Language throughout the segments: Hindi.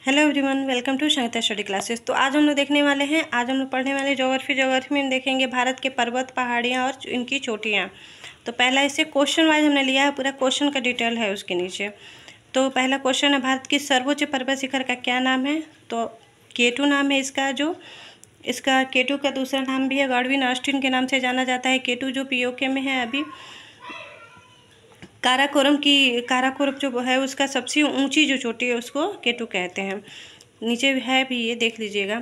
Hello everyone, welcome to Sangeeta study classes. तो आज हम लोग देखने वाले हैं, आज हम लोग पढ़ने वाले ज्योग्राफी में देखेंगे भारत के पर्वत, पहाड़ियाँ और इनकी चोटियाँ। तो पहला इससे क्वेश्चन वाइज हमने लिया है, पूरा क्वेश्चन का डिटेल है उसके नीचे। तो पहला क्वेश्चन है, भारत की सर्वोच्च पर्वत शिखर का क्या नाम है? तो केटू नाम है इसका केटू का दूसरा नाम भी है गॉडविन ऑस्टिन के नाम से जाना जाता है। केटू जो पीओके में है अभी। काराकोरम जो है उसका सबसे ऊंची जो चोटी है उसको केटू कहते हैं। नीचे है भी, ये देख लीजिएगा।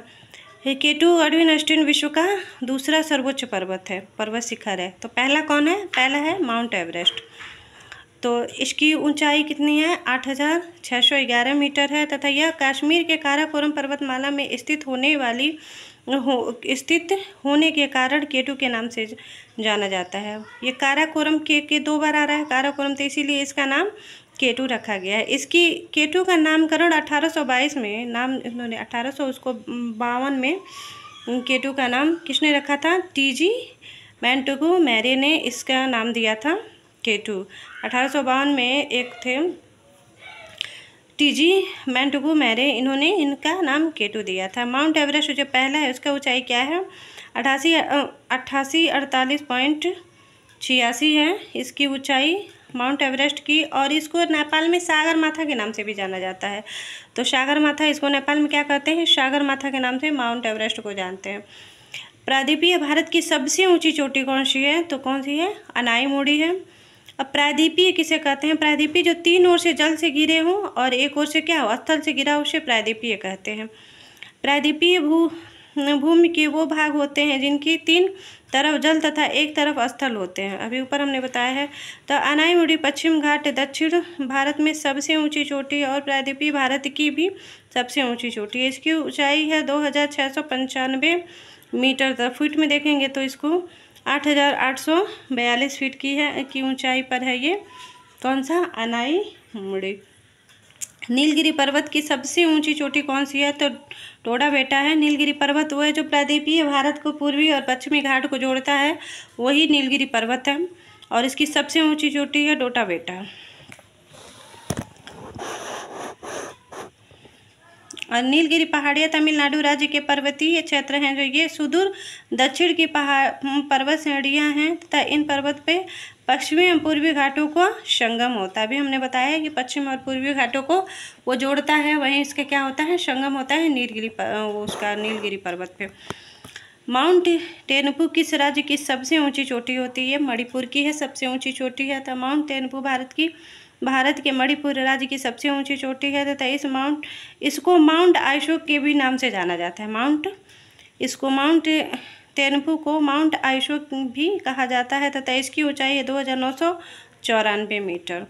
केटू गॉडविन ऑस्टिन विश्व का दूसरा सर्वोच्च पर्वत शिखर है। तो पहला कौन है? पहला है माउंट एवरेस्ट। तो इसकी ऊंचाई कितनी है? 8,611 मीटर है तथा यह कश्मीर के काराकोरम पर्वतमाला में स्थित होने के कारण केटू के नाम से जाना जाता है। ये काराकोरम के 2 बार आ रहा है काराकोरम, तो इसीलिए इसका नाम केटू रखा गया है। इसकी केटू का नामकरण 1822 में इन्होंने 1852 में केटू का नाम किसने रखा था? टीजी मोंटगोमेरी ने इसका नाम दिया था केटू। 1852 में एक थे टीजी मोंटगोमेरी, इन्होंने इनका नाम केटू दिया था। माउंट एवरेस्ट जो पहला है उसका ऊंचाई क्या है? 48 है इसकी ऊंचाई माउंट एवरेस्ट की। और इसको नेपाल में सागर माथा के नाम से भी जाना जाता है। तो सागर माथा, इसको नेपाल में क्या कहते हैं? सागर माथा के नाम से माउंट एवरेस्ट को जानते हैं। प्रायद्वीपीय भारत की सबसे ऊंची चोटी कौन सी है? तो कौन सी है? अनाईमुड़ी है। अब प्रायद्वीपीय किसे कहते हैं? प्रायद्वीपीय जो 3 ओर से जल से घिरे हों और एक ओर से क्या हो, स्थल से घिरा, उसे प्रायद्वीपीय कहते हैं। प्रायद्वीपीय भूमि के वो भाग होते हैं जिनकी 3 तरफ जल तथा एक तरफ स्थल होते हैं। अभी ऊपर हमने बताया है। तो अनाईमुड़ी पश्चिम घाट दक्षिण भारत में सबसे ऊंची चोटी और प्रायद्वीपीय भारत की भी सबसे ऊंची चोटी है। इसकी ऊंचाई है 2,695 मीटर तक। फीट में देखेंगे तो इसको 8,842 फीट की ऊंचाई पर है ये। कौन सा? अनाईमुड़ी। नीलगिरी पर्वत की सबसे ऊंची चोटी कौन सी है? तो टोडा बेटा है। नीलगिरी पर्वत वो है जो प्रायद्वीपीय भारत को पूर्वी और पश्चिमी घाट को जोड़ता है, वही नीलगिरी पर्वत है। और इसकी सबसे ऊंची चोटी है टोडा बेटा। और नीलगिरी पहाड़ियाँ तमिलनाडु राज्य के पर्वतीय क्षेत्र हैं जो ये सुदूर दक्षिण की पर्वत श्रेणियाँ हैं तथा इन पर्वत पे पश्चिमी और पूर्वी घाटों को संगम होता है। अभी हमने बताया है कि पश्चिम और पूर्वी घाटों को वो जोड़ता है, वहीं इसके क्या होता है? संगम होता है नीलगिरी पर्वत पे। माउंट टेनपू किस राज्य की सबसे ऊंची चोटी होती है? मणिपुर की है सबसे ऊंची चोटी है। तो माउंट टेनपू भारत के मणिपुर राज्य की सबसे ऊंची चोटी है तथा इसको माउंट आइशोक के भी नाम से जाना जाता है। माउंट टेनपू को माउंट आइशोक भी कहा जाता है तथा इसकी ऊंचाई है 2,994 मीटर।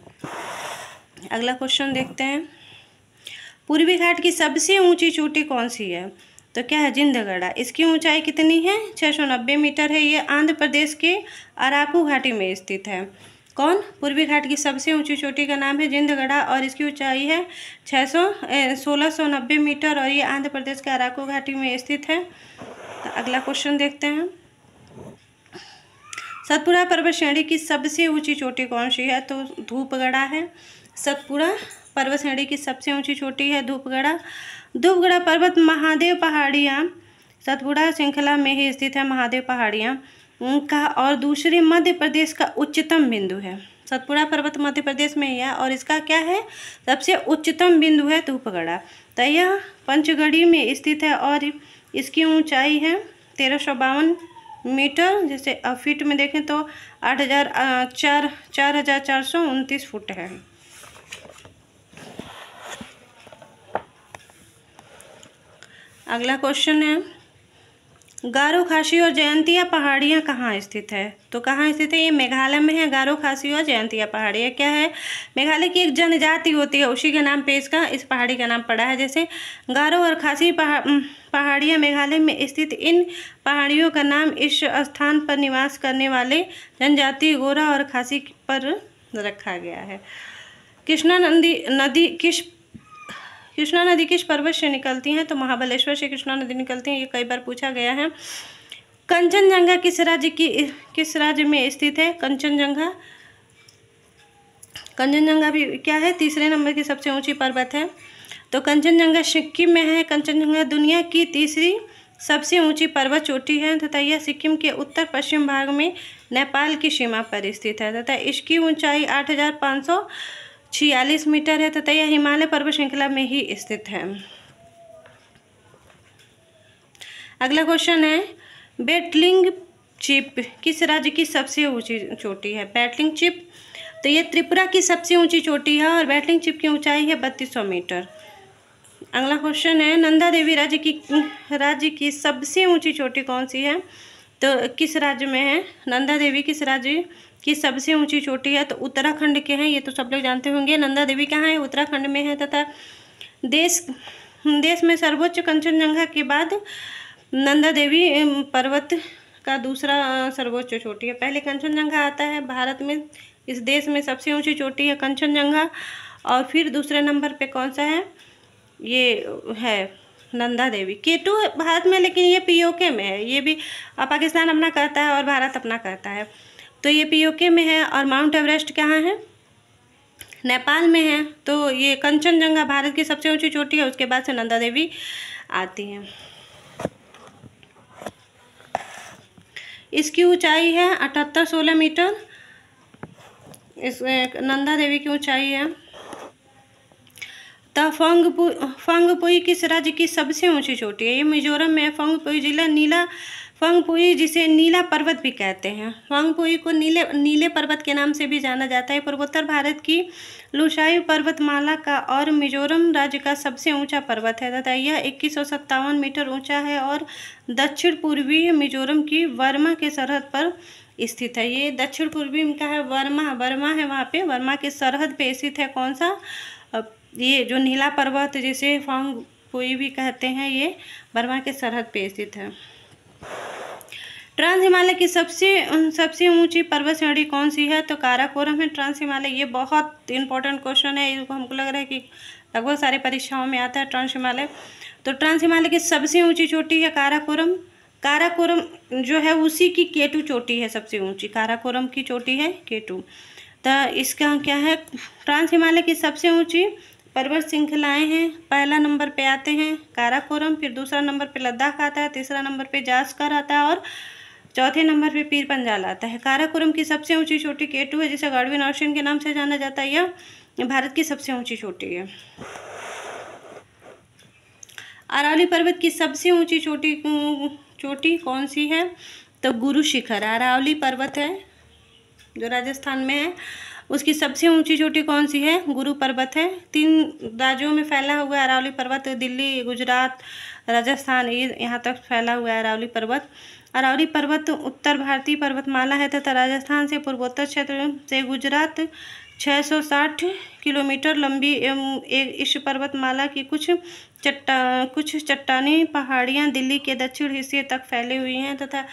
अगला क्वेश्चन देखते हैं। पूर्वी घाट की सबसे ऊंची चोटी कौन सी है? तो क्या है? जिंदगढ़ा। इसकी ऊंचाई कितनी है? 690 मीटर है। ये आंध्र प्रदेश के अराकू घाटी में स्थित है। कौन? पूर्वी घाट की सबसे ऊंची चोटी का नाम है जिंदगढ़ा और इसकी ऊंचाई है 1690 मीटर और ये आंध्र प्रदेश के अराकू घाटी में स्थित है। तो अगला क्वेश्चन देखते हैं। सतपुड़ा पर्वत श्रेणी की सबसे ऊंची चोटी कौन सी है? तो धूपगढ़ा है। सतपुड़ा पर्वत श्रेणी की सबसे ऊंची चोटी है धूपगढ़ा पर्वत महादेव पहाड़ियाँ सतपुड़ा श्रृंखला में ही स्थित है। महादेव पहाड़ियाँ का और दूसरे मध्य प्रदेश का उच्चतम बिंदु है। सतपुड़ा पर्वत मध्य प्रदेश में ही है और इसका क्या है? सबसे उच्चतम बिंदु है धूपगढ़ा। तो यह पंचगढ़ी में स्थित है और इसकी ऊंचाई है 1,352 मीटर। जैसे फीट में देखें तो 4,429 फुट है। अगला क्वेश्चन है, गारो खासी और जयंतिया पहाड़ियाँ कहाँ स्थित है? तो कहाँ स्थित है? ये मेघालय में है। गारो खासी और जयंतिया पहाड़ियाँ क्या है? मेघालय की एक जनजाति होती है, उसी के नाम पे इस पहाड़ी का नाम पड़ा है। जैसे गारो और खासी पहाड़ियाँ मेघालय में स्थित इन पहाड़ियों का नाम इस स्थान पर निवास करने वाले जनजाति गोरा और खासी पर रखा गया है। कृष्णा नदी किस पर्वत से निकलती हैं? तो महाबलेश्वर से कृष्णा नदी निकलती है। ये कई बार पूछा गया है। कंचनजंगा किस राज्य में स्थित है? कंचनजंगा भी क्या है? तीसरे नंबर की सबसे ऊंची पर्वत है। तो कंचनजंगा सिक्किम में है। कंचनजंगा दुनिया की तीसरी सबसे ऊंची पर्वत चोटी है तथा यह सिक्किम के उत्तर पश्चिम भाग में नेपाल की सीमा पर स्थित है तथा इसकी ऊंचाई 8,546 मीटर है तथा यह हिमालय पर्वत श्रृंखला में ही स्थित है। अगला क्वेश्चन है, बेटलिंग चिप किस राज्य की सबसे ऊंची चोटी है? बैटलिंग चिप तो ये त्रिपुरा की सबसे ऊंची चोटी है और बैटलिंग चिप की ऊंचाई है 3200 मीटर। अगला क्वेश्चन है, नंदा देवी राज्य की सबसे ऊंची चोटी कौन सी है? तो किस राज्य में है? नंदा देवी किस राज्य की सबसे ऊंची चोटी है? तो उत्तराखंड के हैं, ये तो सब लोग जानते होंगे। नंदा देवी कहाँ है? उत्तराखंड में है तथा देश में सर्वोच्च कंचनजंगा के बाद नंदा देवी पर्वत का दूसरा सर्वोच्च चोटी है। पहले कंचनजंगा आता है। भारत में इस देश में सबसे ऊंची चोटी है कंचनजंगा और फिर दूसरे नंबर पे कौन सा है? ये है नंदा देवी। K2 भारत में, लेकिन ये POK में है। ये भी पाकिस्तान अपना कहता है और भारत अपना कहता है, तो ये POK में है। और माउंट एवरेस्ट कहाँ है? नेपाल में है। तो ये कंचनजंगा भारत की सबसे ऊंची चोटी है, उसके बाद से नंदा देवी आती है। इसकी ऊंचाई है 7816 मीटर। इस नंदा देवी की ऊंचाई है। फंगपुई किस राज्य की सबसे ऊंची चोटी है? ये मिजोरम में है। फंगपुई जिला फंगपुई जिसे नीला पर्वत भी कहते हैं। फंगपुई को नीले पर्वत के नाम से भी जाना जाता है। पूर्वोत्तर भारत की लुसाई पर्वतमाला का और मिजोरम राज्य का सबसे ऊंचा पर्वत है तथा यह 2157 मीटर ऊंचा है और दक्षिण पूर्वी मिजोरम की वर्मा के सरहद पर स्थित है। ये दक्षिण पूर्वी में क्या है? वर्मा है वहाँ पे। वर्मा के सरहद पे स्थित है। कौन सा? ये जो नीला पर्वत जिसे फंगपुई भी कहते हैं, ये वर्मा के सरहद पे स्थित है। ट्रांस हिमालय की सबसे ऊंची पर्वत श्रेणी कौन सी है? तो काराकोरम है ट्रांस हिमालय। ये बहुत इंपॉर्टेंट क्वेश्चन है, इसको हमको लग रहा है कि लगभग सारे परीक्षाओं में आता है ट्रांस हिमालय। तो ट्रांस हिमालय की सबसे ऊंची चोटी है काराकोरम। काराकोरम जो है उसी की K2 चोटी है सबसे ऊंची। काराकोरम की चोटी है K2। तो इसका क्या है? ट्रांस हिमालय की सबसे ऊंची पर्वत श्रृंखलाएं हैं। पहला नंबर पे आते हैं काराकोरम, फिर दूसरा नंबर पे लद्दाख आता है, तीसरा नंबर पे जास्कर आता है और चौथे नंबर पे पीर पंजाल आता है। काराकोरम की सबसे ऊंची चोटी K2 है जिसे गाडविन ऑस्टिन के नाम से जाना जाता है। यह भारत की सबसे ऊंची चोटी है। अरावली पर्वत की सबसे ऊंची चोटी कौन सी है? तो गुरु शिखर। अरावली पर्वत है जो राजस्थान में है, उसकी सबसे ऊंची चोटी कौन सी है? गुरु पर्वत है। 3 राज्यों में फैला हुआ है अरावली पर्वत। दिल्ली, गुजरात, राजस्थान, ये यहाँ तक फैला हुआ है अरावली पर्वत। अरावली पर्वत उत्तर भारतीय पर्वतमाला है तथा राजस्थान से पूर्वोत्तर क्षेत्र से गुजरात 660 किलोमीटर लंबी इस पर्वतमाला की कुछ चट्टानी पहाड़ियाँ दिल्ली के दक्षिण हिस्से तक फैली हुई हैं तथा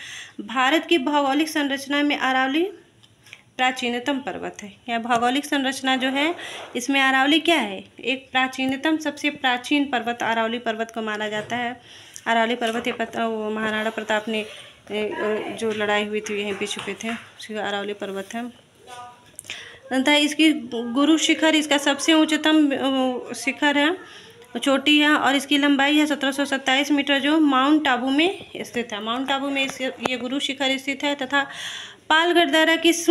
भारत की भौगोलिक संरचना में अरावली प्राचीनतम पर्वत है। यह भौगोलिक संरचना जो है इसमें अरावली क्या है? एक प्राचीनतम, सबसे प्राचीन पर्वत अरावली पर्वत को माना जाता है। अरावली पर्वत वो महाराणा प्रताप ने जो लड़ाई हुई थी यहीं पे छुपे थे, अरावली पर्वत है तथा इसकी गुरु शिखर इसका सबसे उच्चतम शिखर है, चोटी है और इसकी लंबाई है 1727 मीटर जो माउंट आबू में स्थित है। माउंट आबू में ये गुरु शिखर स्थित है तथा पालगढ़ दर्रा किस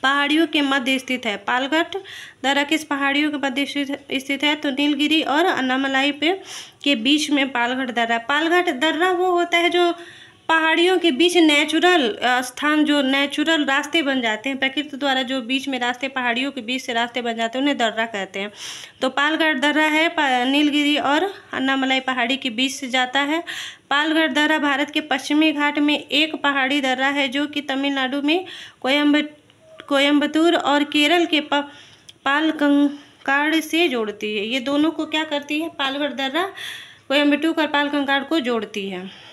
पहाड़ियों के मध्य स्थित है? पालगढ़ दर्रा किस पहाड़ियों के मध्य स्थित है? तो नीलगिरी और अन्नामलाई के बीच में पालगढ़ दर्रा वो होता है जो पहाड़ियों के बीच नेचुरल स्थान, जो नेचुरल रास्ते बन जाते हैं प्रकृति द्वारा, जो बीच में रास्ते, पहाड़ियों के बीच से रास्ते बन जाते हैं उन्हें दर्रा कहते हैं। तो पालगढ़ दर्रा है नीलगिरी और अन्नामलाई पहाड़ी के बीच से जाता है। पालगढ़ दर्रा भारत के पश्चिमी घाट में एक पहाड़ी दर्रा है जो कि तमिलनाडु में कोयम्बतूर और केरल के पालक्काड से जोड़ती है। ये दोनों को क्या करती है? पालगढ़ दर्रा कोयम्बटूर और पालक्काड को जोड़ती है।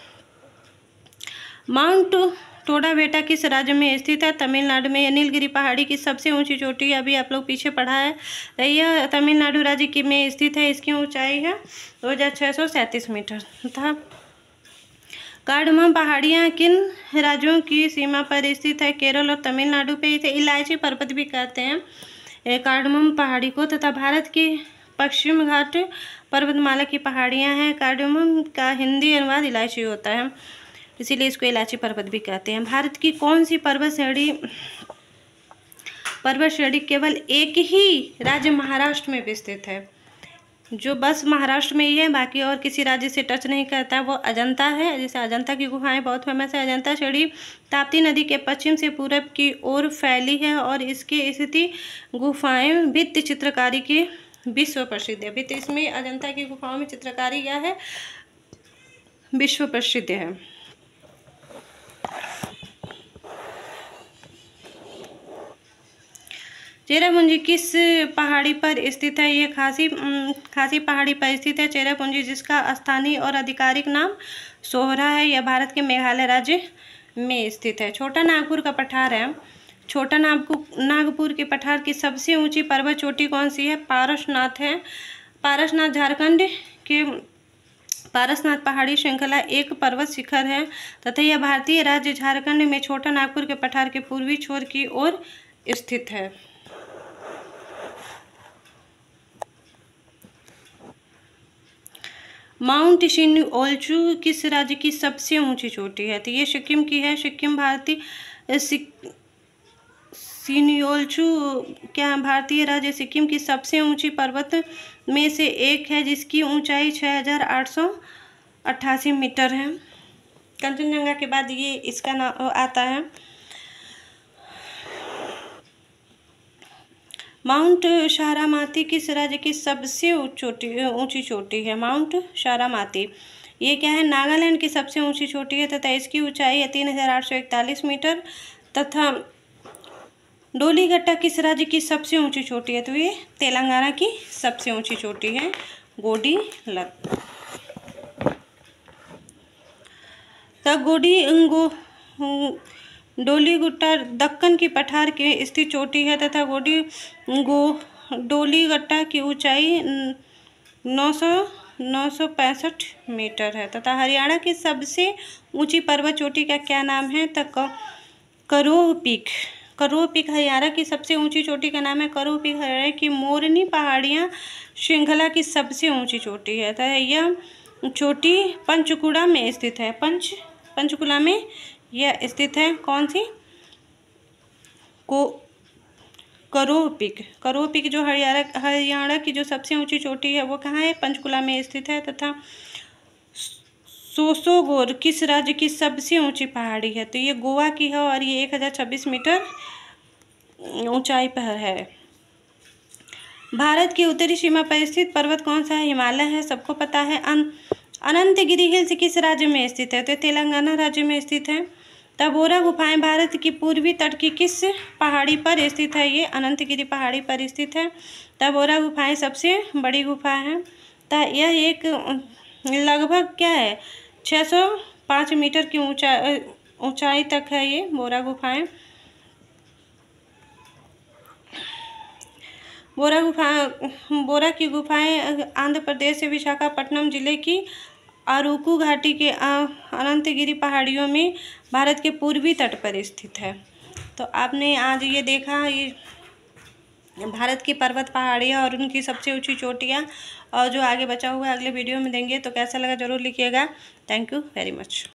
माउंट टोडाबेटा किस राज्य में स्थित है? तमिलनाडु में। नीलगिरी पहाड़ी की सबसे ऊंची चोटी अभी आप लोग पीछे पढ़ा है, यह तमिलनाडु राज्य की में स्थित है। इसकी ऊंचाई है 2637 मीटर तथा कार्डमम पहाड़ियाँ किन राज्यों की सीमा पर स्थित है? केरल और तमिलनाडु पे। इसे इलायची पर्वत भी कहते हैं। कार्डमम पहाड़ी को, तथा भारत की पश्चिम घाट पर्वतमाला की पहाड़ियाँ हैं। कार्डमम का हिंदी अनुवाद इलायची होता है, इसीलिए इसको इलायची पर्वत भी कहते हैं। भारत की कौन सी पर्वत श्रेणी केवल एक ही राज्य महाराष्ट्र में विस्तृत है, जो बस महाराष्ट्र में ही है, बाकी और किसी राज्य से टच नहीं करता, वो अजंता है। जैसे अजंता की गुफाएं बहुत फेमस है। अजंता श्रेणी ताप्ती नदी के पश्चिम से पूरब की ओर फैली है और इसकी स्थिति गुफाएं भित्ति चित्रकारी की विश्व प्रसिद्ध है। भित्ति इसमें अजंता की गुफाओं में चित्रकारी क्या है, विश्व प्रसिद्ध है। चेरापूंजी किस पहाड़ी पर स्थित है? ये खासी पहाड़ी पर स्थित है चेरापूंजी, जिसका स्थानीय और आधिकारिक नाम सोहरा है। यह भारत के मेघालय राज्य में स्थित है। छोटा नागपुर का पठार है। छोटा नागपुर के पठार की सबसे ऊंची पर्वत चोटी कौन सी है? पारसनाथ है। पारसनाथ झारखंड के पारसनाथ पहाड़ी श्रृंखला एक पर्वत शिखर है तथा यह भारतीय राज्य झारखंड में छोटा नागपुर के पठार के पूर्वी छोर की ओर स्थित है। माउंट सिन्योल्चू किस राज्य की सबसे ऊंची चोटी है? तो ये सिक्किम की है। सिक्किम भारतीय सिन्योल्चू क्या भारतीय राज्य सिक्किम की सबसे ऊंची पर्वत में से एक है, जिसकी ऊंचाई 6888 मीटर है। कंचनजंगा के बाद ये इसका नाम आता है। माउंट सारामाती किस राज्य की सबसे ऊंची चोटी है? माउंट सारामाती ये क्या है? नागालैंड की सबसे ऊंची चोटी है तथा इसकी ऊंचाई है 3841 मीटर। तथा डोलीगट्टा किस राज्य की सबसे ऊंची चोटी है? तो ये तेलंगाना की सबसे ऊंची चोटी है, गोडीलत। डोलीगुट्टा दक्कन की पठार के स्थित चोटी है तथा डोलीगट्टा की ऊंचाई 965 मीटर है। तथा हरियाणा की सबसे ऊंची पर्वत चोटी का क्या नाम है? तो करोह पीक। करोह पीक हरियाणा की सबसे ऊंची चोटी का नाम है। करोह पीक हरियाणा की मोरनी पहाड़ियाँ श्रृंखला की सबसे ऊंची चोटी है। तो यह चोटी पंचकुला में स्थित है। पंचकुला में यह स्थित है। कौन सी? करोह पीक जो हरियाणा की जो सबसे ऊंची चोटी है वो कहाँ है? पंचकुला में स्थित है। तथा सोसोगोर किस राज्य की सबसे ऊंची पहाड़ी है? तो ये गोवा की है और ये 1026 मीटर ऊंचाई पर है। भारत की उत्तरी सीमा पर स्थित पर्वत कौन सा है? हिमालय है, सबको पता है। अनंतगिरी हिल्स किस राज्य में स्थित है? तो तेलंगाना राज्य में स्थित है। तबोरा गुफाएं भारत की पूर्वी तट की किस पहाड़ी पर स्थित है? ये अनंतगिरी पहाड़ी पर स्थित है। तबोरा गुफाएं सबसे बड़ी गुफा है। यह एक लगभग क्या है 605 मीटर की ऊंचाई तक है ये बोरा गुफाएं। बोरा की गुफाएं आंध्र प्रदेश से विशाखापट्टनम जिले की अरुकू घाटी के अनंतगिरी पहाड़ियों में भारत के पूर्वी तट पर स्थित है। तो आपने आज ये देखा, ये भारत की पर्वत पहाड़ियाँ और उनकी सबसे ऊंची चोटियाँ, और जो आगे बचा हुआ है अगले वीडियो में देंगे। तो कैसा लगा ज़रूर लिखिएगा। Thank you very much.